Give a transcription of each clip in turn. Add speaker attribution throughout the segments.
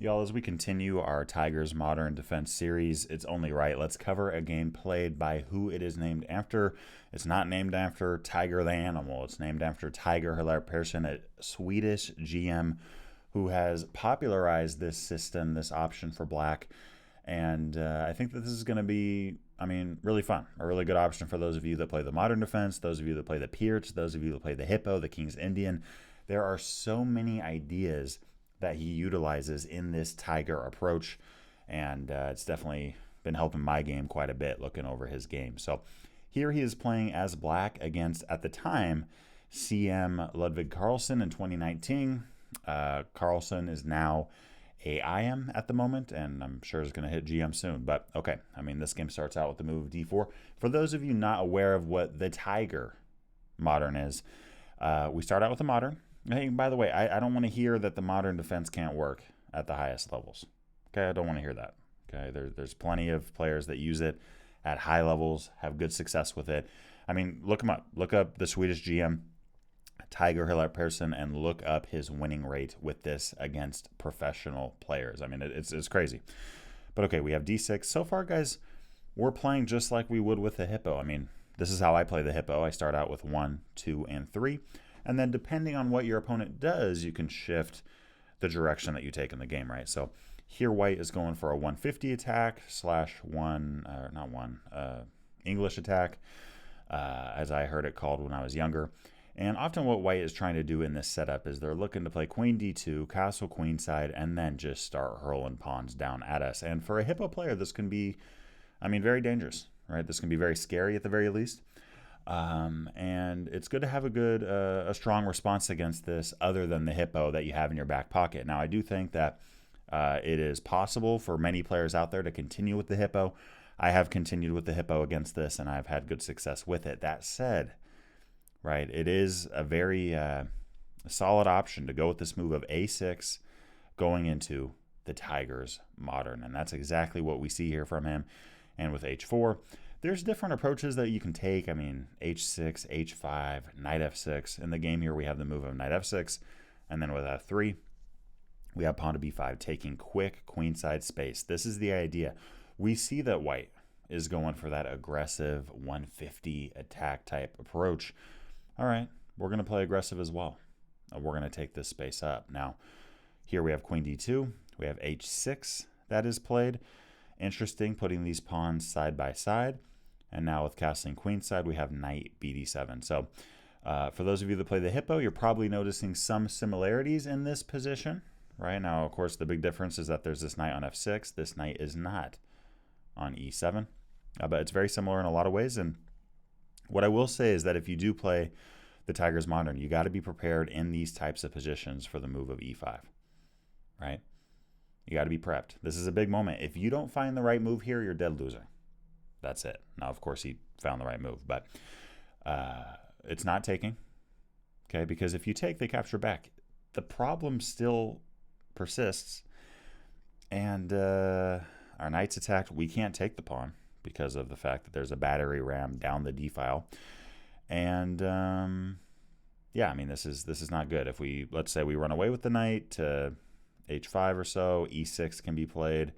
Speaker 1: Y'all, as we continue our Tigers Modern Defense series, it's only right. Let's cover a game played by who it is named after. It's not named after Tiger the animal. It's named after Tiger Hillarp Persson, a Swedish GM who has popularized this system, this option for black. And I think that this is going to be, really fun. A really good option for those of you that play the Modern Defense, those of you that play the PIRC, those of you that play the Hippo, the King's Indian. There are so many ideas that he utilizes in this Tiger approach, and it's definitely been helping my game quite a bit looking over his game. So here he is playing as black against, at the time, CM Ludwig Carlson in 2019. Carlson is now a IM at the moment, and I'm sure is going to hit GM soon. But okay, this game starts out with the move of D4. For those of you not aware of what the Tiger Modern is, we start out with the Modern. Hey, by the way, I don't want to hear that the Modern Defense can't work at the highest levels. Okay, I don't want to hear that. Okay, there's plenty of players that use it at high levels, have good success with it. Look him up. Look up the Swedish GM, Tiger Hillarp Persson, and look up his winning rate with this against professional players. It's crazy. But okay, we have D6. So far, guys, we're playing just like we would with the Hippo. This is how I play the Hippo. I start out with 1, 2, and 3. And then depending on what your opponent does, you can shift the direction that you take in the game, right? So here white is going for a 150 attack / English attack, as I heard it called when I was younger. And often what white is trying to do in this setup is they're looking to play queen d2, castle queenside, and then just start hurling pawns down at us. And for a Hippo player, this can be, very dangerous, right? This can be very scary at the very least. And it's good to have a strong response against this other than the Hippo that you have in your back pocket. Now, I do think that it is possible for many players out there to continue with the Hippo. I have continued with the Hippo against this, and I've had good success with it. That said, right, it is a very solid option to go with this move of A6 going into the Tigers Modern, and that's exactly what we see here from him. And with H4, there's different approaches that you can take. H6, H5, knight F6. In the game here, we have the move of knight F6. And then with F3, we have pawn to B5, taking quick queenside space. This is the idea. We see that white is going for that aggressive 150 attack type approach. All right, we're going to play aggressive as well. We're going to take this space up. Now, here we have queen D2. We have H6 that is played. Interesting, putting these pawns side by side. And now with castling queenside, we have knight BD7. So for those of you that play the Hippo, you're probably noticing some similarities in this position. Right now, of course, the big difference is that there's this knight on F6. This knight is not on E7. But it's very similar in a lot of ways. And what I will say is that if you do play the Tigers Modern, you got to be prepared in these types of positions for the move of E5. Right? You got to be prepped. This is a big moment. If you don't find the right move here, you're dead loser. That's it. Now, of course, he found the right move, but it's not taking, okay? Because if you take, they capture back. The problem still persists, and our knight's attacked. We can't take the pawn because of the fact that there's a battery ram down the D file, and this is not good. If let's say we run away with the knight to H5 or so, E6 can be played.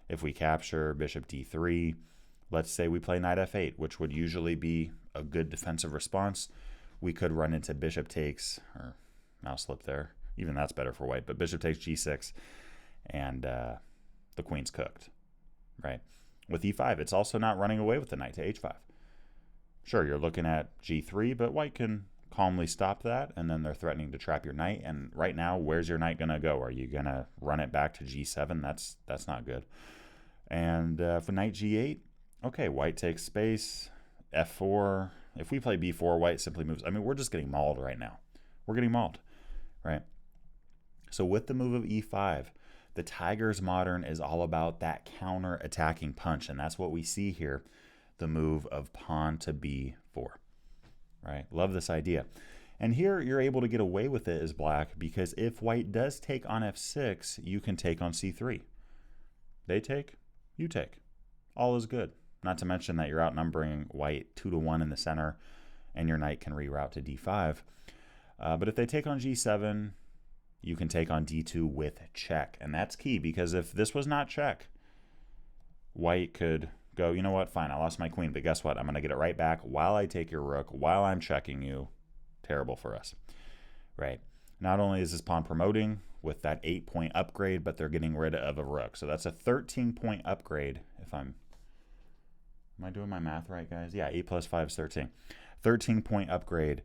Speaker 1: If we capture, bishop D3. Let's say we play knight F8, which would usually be a good defensive response. We could run into bishop takes, or mouse slip there. Even that's better for white, but bishop takes G6, and the queen's cooked, right? With E5, it's also not running away with the knight to H5. Sure, you're looking at G3, but white can calmly stop that, and then they're threatening to trap your knight. And right now, where's your knight going to go? Are you going to run it back to G7? That's not good. And for knight G8, okay, white takes space, F4. If we play B4, white simply moves. We're just getting mauled right now. We're getting mauled, right? So with the move of E5, the Tigers Modern is all about that counter-attacking punch, and that's what we see here, the move of pawn to B4, right? Love this idea. And here you're able to get away with it as black because if white does take on F6, you can take on C3. They take, you take. All is good. Not to mention that you're outnumbering white 2-1 in the center, and your knight can reroute to D5. But if they take on G7, you can take on d2 with check. And that's key, because if this was not check, white could go, you know what, fine, I lost my queen, but guess what? I'm going to get it right back while I take your rook, while I'm checking you. Terrible for us, right? Not only is this pawn promoting with that 8-point upgrade, but they're getting rid of a rook. So that's a 13-point upgrade. If am I doing my math right, guys? Yeah, 8 plus 5 is 13. 13-point upgrade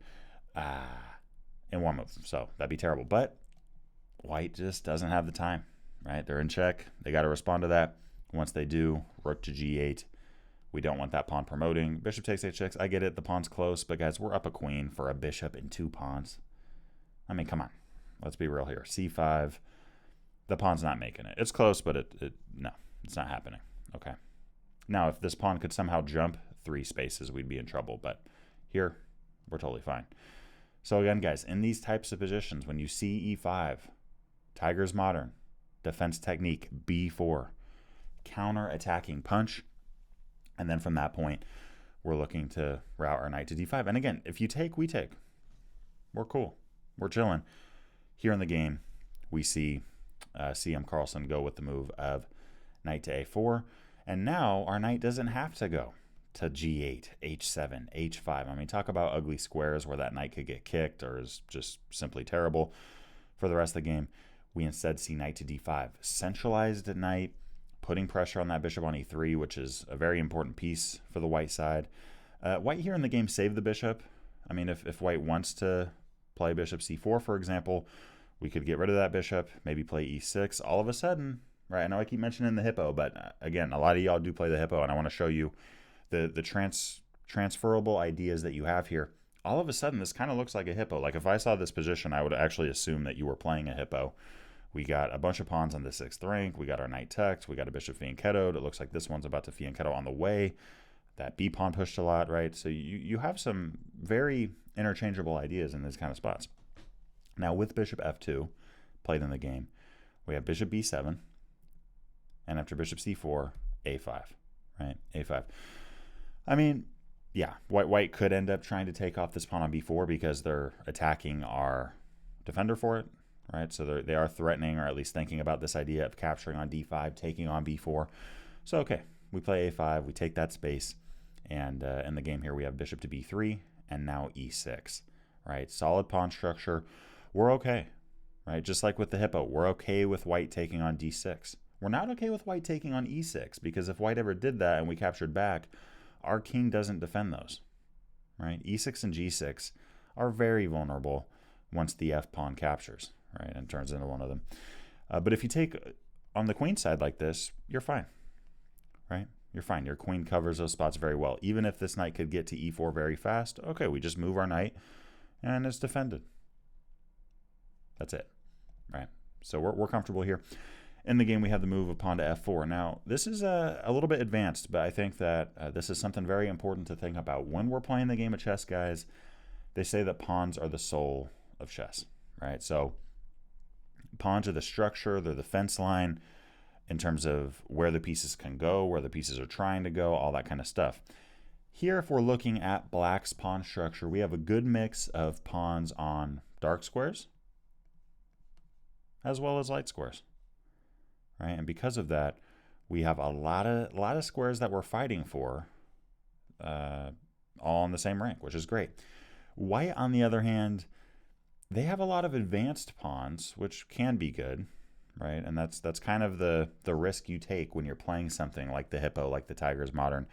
Speaker 1: in one move. So that'd be terrible. But white just doesn't have the time, right? They're in check. They got to respond to that. Once they do, rook to g8. We don't want that pawn promoting. Bishop takes h6. I get it. The pawn's close. But, guys, we're up a queen for a bishop and 2 pawns. I mean, come on. Let's be real here. c5. The pawn's not making it. It's close, but no, it's not happening. Okay. Now, if this pawn could somehow jump 3 spaces, we'd be in trouble. But here, we're totally fine. So, again, guys, in these types of positions, when you see e5, Tiger's Modern, defense technique, b4, counter-attacking punch, and then from that point, we're looking to route our knight to d5. And again, if you take, we take. We're cool. We're chilling. Here in the game, we see CM Carlson go with the move of knight to a4. And now our knight doesn't have to go to g8, h7, h5. I mean, talk about ugly squares where that knight could get kicked or is just simply terrible. For the rest of the game, we instead see knight to d5. Centralized knight, putting pressure on that bishop on e3, which is a very important piece for the white side. White here in the game saved the bishop. I mean, if white wants to play bishop c4, for example, we could get rid of that bishop, maybe play e6. All of a sudden, right, I know I keep mentioning the hippo, but again, a lot of y'all do play the hippo, and I want to show you the transferable ideas that you have here. All of a sudden, this kind of looks like a hippo. Like if I saw this position, I would actually assume that you were playing a hippo. We got a bunch of pawns on the 6th rank. We got our knight tucked. We got a bishop fianchettoed. It looks like this one's about to fianchetto on the way. That b pawn pushed a lot, right? So you have some very interchangeable ideas in these kind of spots. Now with bishop f2 played in the game, we have bishop b7, and after bishop c4, a5, right? a5. I mean, yeah, white could end up trying to take off this pawn on b4 because they're attacking our defender for it, right? So they are threatening, or at least thinking about this idea of capturing on d5, taking on b4. So, okay, we play a5, we take that space, and in the game here we have bishop to b3, and now e6, right? Solid pawn structure. We're okay, right? Just like with the hippo, we're okay with white taking on d6. We're not okay with white taking on e6, because if white ever did that and we captured back, our king doesn't defend those, right? e6 and g6 are very vulnerable once the f-pawn captures, right, and turns into one of them. But if you take on the queen side like this, you're fine, right? You're fine. Your queen covers those spots very well. Even if this knight could get to e4 very fast, okay, we just move our knight and it's defended. That's it, right? So we're comfortable here. In the game, we have the move of pawn to f4. Now, this is a little bit advanced, but I think that this is something very important to think about. When we're playing the game of chess, guys, they say that pawns are the soul of chess, right? So pawns are the structure, they're the fence line in terms of where the pieces can go, where the pieces are trying to go, all that kind of stuff. Here, if we're looking at black's pawn structure, we have a good mix of pawns on dark squares as well as light squares, right? And because of that, we have a lot of squares that we're fighting for, all in the same rank, which is great. White, on the other hand, they have a lot of advanced pawns, which can be good, right? And that's kind of the risk you take when you're playing something like the hippo, like the Tiger's Modern.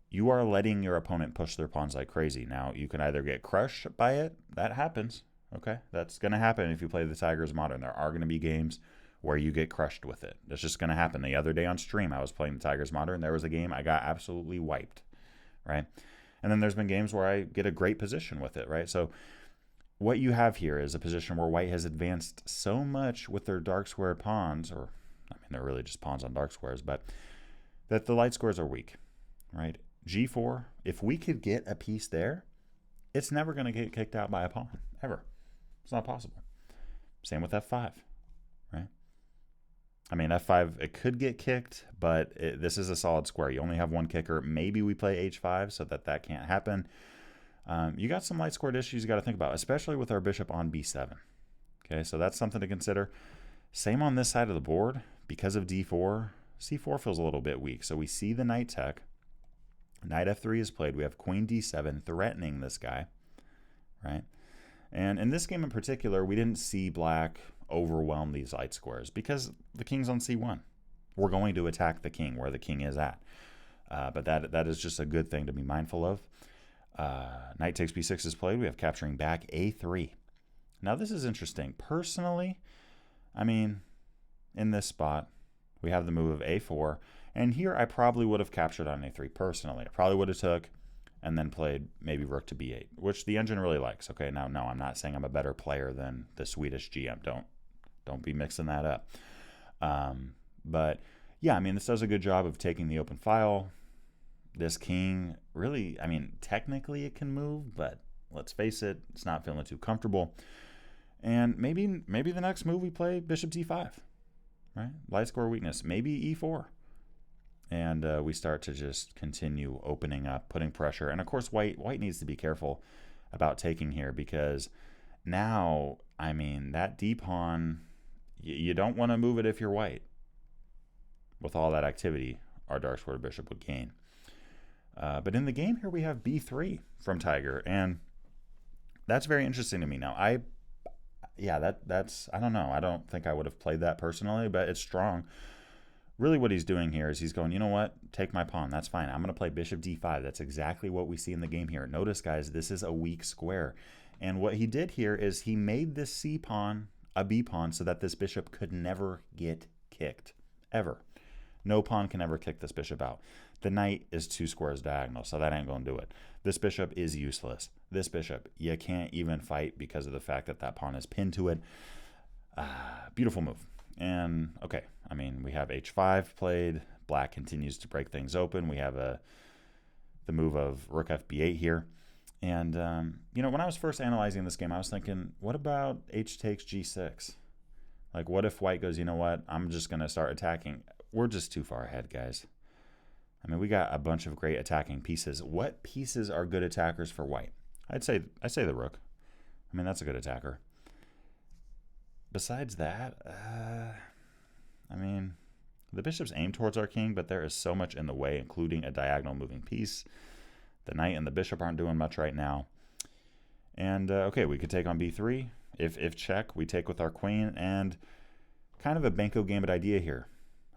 Speaker 1: You are letting your opponent push their pawns like crazy. Now, you can either get crushed by it. That happens, okay? That's going to happen if you play the Tiger's Modern. There are going to be games where you get crushed with it. That's just going to happen. The other day on stream, I was playing the Tiger's Modern. There was a game I got absolutely wiped, right? And then there's been games where I get a great position with it, right? So what you have here is a position where white has advanced so much with their dark square pawns, or, I mean, they're really just pawns on dark squares, but that the light squares are weak, right? G4, if we could get a piece there, it's never going to get kicked out by a pawn, ever. It's not possible. Same with F5, right? I mean, F5, it could get kicked, but this is a solid square. You only have one kicker. Maybe we play H5 so that can't happen. You got some light squared issues you got to think about, especially with our bishop on B7. Okay, so that's something to consider. Same on this side of the board. Because of d4, c4 feels a little bit weak. So we see the knight tech. Knight f3 is played. We have queen d7 threatening this guy, right? And in this game in particular, we didn't see black overwhelm these light squares because the king's on c1. We're going to attack the king where the king is at. But that is just a good thing to be mindful of. Knight takes b6 is played. We have capturing back a3. Now this is interesting. Personally, I mean, in this spot, we have the move of a4. And here I probably would have captured on a3 personally. I probably would have took and then played maybe rook to b8, which the engine really likes. Okay, now no, I'm not saying I'm a better player than the Swedish GM. Don't be mixing that up. But yeah, I mean, this does a good job of taking the open file. This king really, I mean, technically it can move, but let's face it, it's not feeling too comfortable. And maybe the next move we play bishop d5, right? Light square weakness, maybe e4. And we start to just continue opening up, putting pressure. And of course, white needs to be careful about taking here because now, I mean, that d pawn, you don't want to move it if you're white. With all that activity, our dark square bishop would gain. But in the game here, we have b3 from Tiger, and that's very interesting to me. Now, that's I don't know. I don't think I would have played that personally, but it's strong. Really what he's doing here is he's going, you know what, take my pawn. That's fine. I'm going to play bishop d5. That's exactly what we see in the game here. Notice, guys, this is a weak square. And what he did here is he made this c pawn a b pawn so that this bishop could never get kicked, ever. No pawn can ever kick this bishop out. The knight is 2 squares diagonal, so that ain't going to do it. This bishop is useless. This bishop, you can't even fight because of the fact that that pawn is pinned to it. Beautiful move. And, okay, I mean, we have h5 played. Black continues to break things open. We have the move of rook fb8 here. And, you know, when I was first analyzing this game, I was thinking, what about h takes g6? Like, what if white goes, you know what, I'm just going to start attacking. We're just too far ahead, guys. I mean, we got a bunch of great attacking pieces. What pieces are good attackers for white? I'd say the rook. I mean, that's a good attacker. Besides that, I mean, the bishops aim towards our king, but there is so much in the way, including a diagonal moving piece. The knight and the bishop aren't doing much right now. And, okay, we could take on b3. If check, we take with our queen, and kind of a Banco Gambit idea here.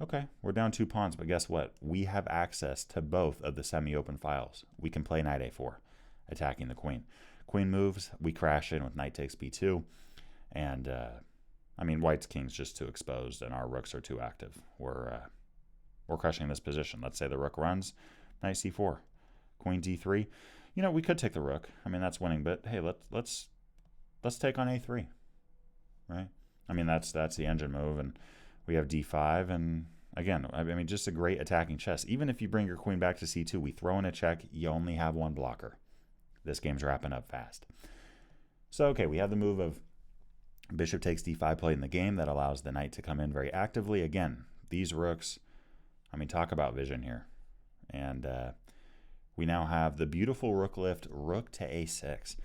Speaker 1: Okay, we're down 2 pawns, but guess what? We have access to both of the semi-open files. We can play knight a4, attacking the queen. Queen moves, we crash in with knight takes b2, and I mean, white's king's just too exposed, and our rooks are too active. We're crushing this position. Let's say the rook runs, knight c4, queen d3. You know, we could take the rook. I mean, that's winning, but hey, let's take on a3, right? I mean, that's the engine move, and we have d5, and again, I mean, just a great attacking chess. Even if you bring your queen back to c2, we throw in a check, you only have 1 blocker. This game's wrapping up fast. So, okay, we have the move of bishop takes d5 played in the game that allows the knight to come in very actively. Again, these rooks, I mean, talk about vision here. And we now have the beautiful rook lift, rook to a6.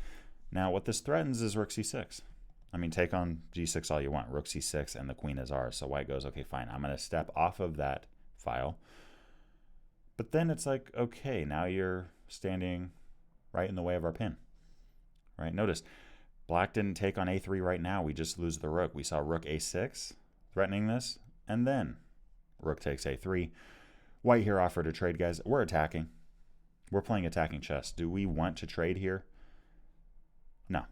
Speaker 1: Now, what this threatens is rook c6. I mean, take on g6 all you want. Rook c6 and the queen is ours. So white goes, okay, fine. I'm going to step off of that file. But then it's like, okay, now you're standing right in the way of our pin. Right? Notice, black didn't take on a3 right now. We just lose the rook. We saw rook a6 threatening this, and then rook takes a3. White here offered to trade, guys. We're attacking. We're playing attacking chess. Do we want to trade here? No.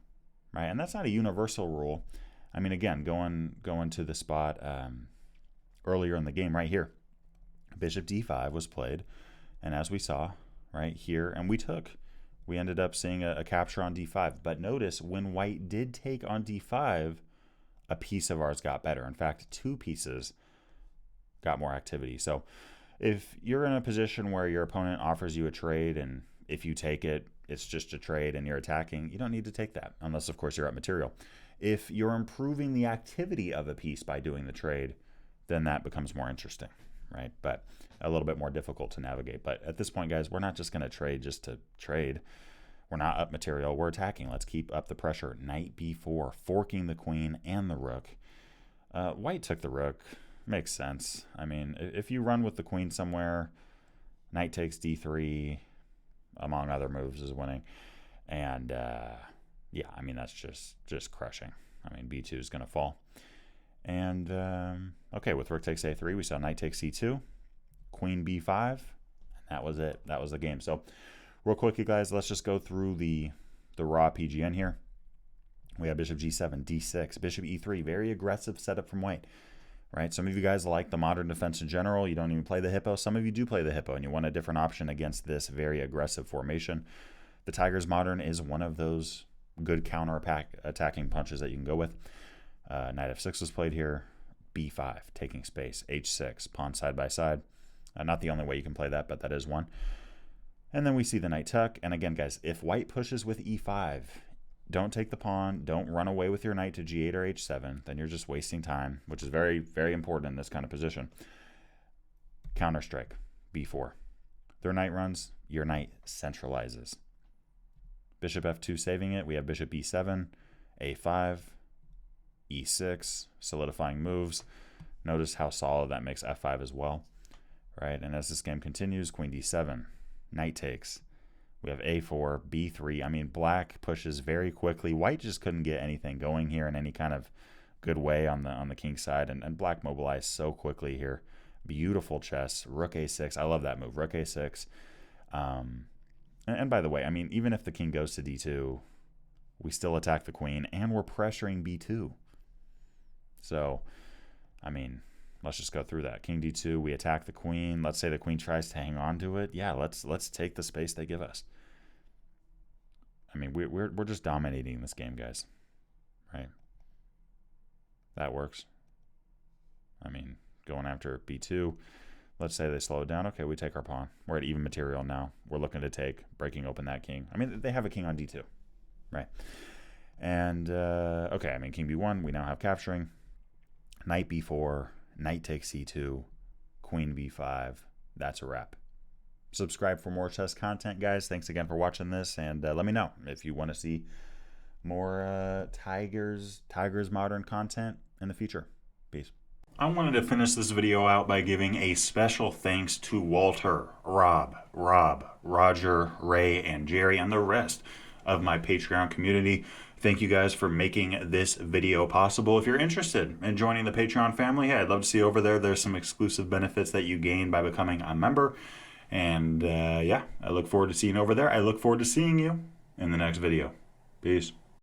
Speaker 1: Right? And that's not a universal rule. I mean, again, going to the spot earlier in the game right here. Bishop d5 was played, and as we saw right here, and we ended up seeing a capture on d5. But notice when white did take on d5, a piece of ours got better. In fact, 2 pieces got more activity. So if you're in a position where your opponent offers you a trade, and if you take it, it's just a trade and you're attacking, you don't need to take that, unless, of course, you're at material. If you're improving the activity of a piece by doing the trade, then that becomes more interesting, right? But a little bit more difficult to navigate. But at this point, guys, we're not just going to trade just to trade. We're not up material, we're attacking. Let's keep up the pressure. Knight b4, forking the queen and the rook. White took the rook. Makes sense. I mean, if you run with the queen somewhere, knight takes d3, among other moves, is winning. And yeah, I mean, that's just crushing. I mean, b2 is going to fall. And okay, with rook takes a3, we saw knight takes c2, queen b5, and that was it. That was the game. So real quickly, guys, let's just go through the raw PGN here. We have bishop g7, d6, bishop e3, very aggressive setup from white, right? Some of you guys like the modern defense in general. You don't even play the hippo. Some of you do play the hippo, and you want a different option against this very aggressive formation. The Tigers Modern is one of those good counter-attacking punches that you can go with. Knight f6 was played here, b5, taking space, h6, pawn side by side. Not the only way you can play that, but that is one. And then we see the knight tuck. And again, guys, if white pushes with e5, don't take the pawn, don't run away with your knight to g8 or h7, then you're just wasting time, which is very, very important in this kind of position. Counter strike, b4. Their knight runs, your knight centralizes. Bishop f2 saving it. We have bishop b7, a5, e6, solidifying moves. Notice how solid that makes f5 as well, right? And as this game continues, queen d7, knight takes. We have a4, b3. I mean, black pushes very quickly. White just couldn't get anything going here in any kind of good way on the king side, and black mobilized so quickly here. Beautiful chess. Rook a6. I love that move. Rook a6. And by the way, I mean, even if the king goes to d2, we still attack the queen, and we're pressuring b2. So, I mean, let's just go through that. King d2, we attack the queen. Let's say the queen tries to hang on to it. Yeah, let's take the space they give us. I mean, we're just dominating this game, guys. Right? That works. I mean, going after b2. Let's say they slow it down. Okay, we take our pawn. We're at even material now. We're looking to take, breaking open that king. I mean, they have a king on d2, right? And, okay, I mean, king b1, we now have capturing. Knight b4, knight takes c2, queen b5. That's a wrap. Subscribe for more chess content, guys. Thanks again for watching this, and let me know if you want to see more Tigers Modern content in the future. Peace. I wanted to finish this video out by giving a special thanks to Walter, Rob, Roger, Ray, and Jerry, and the rest of my Patreon community. Thank you guys for making this video possible. If you're interested in joining the Patreon family, hey, I'd love to see you over there. There's some exclusive benefits that you gain by becoming a member. And yeah, I look forward to seeing you over there. I look forward to seeing you in the next video. Peace.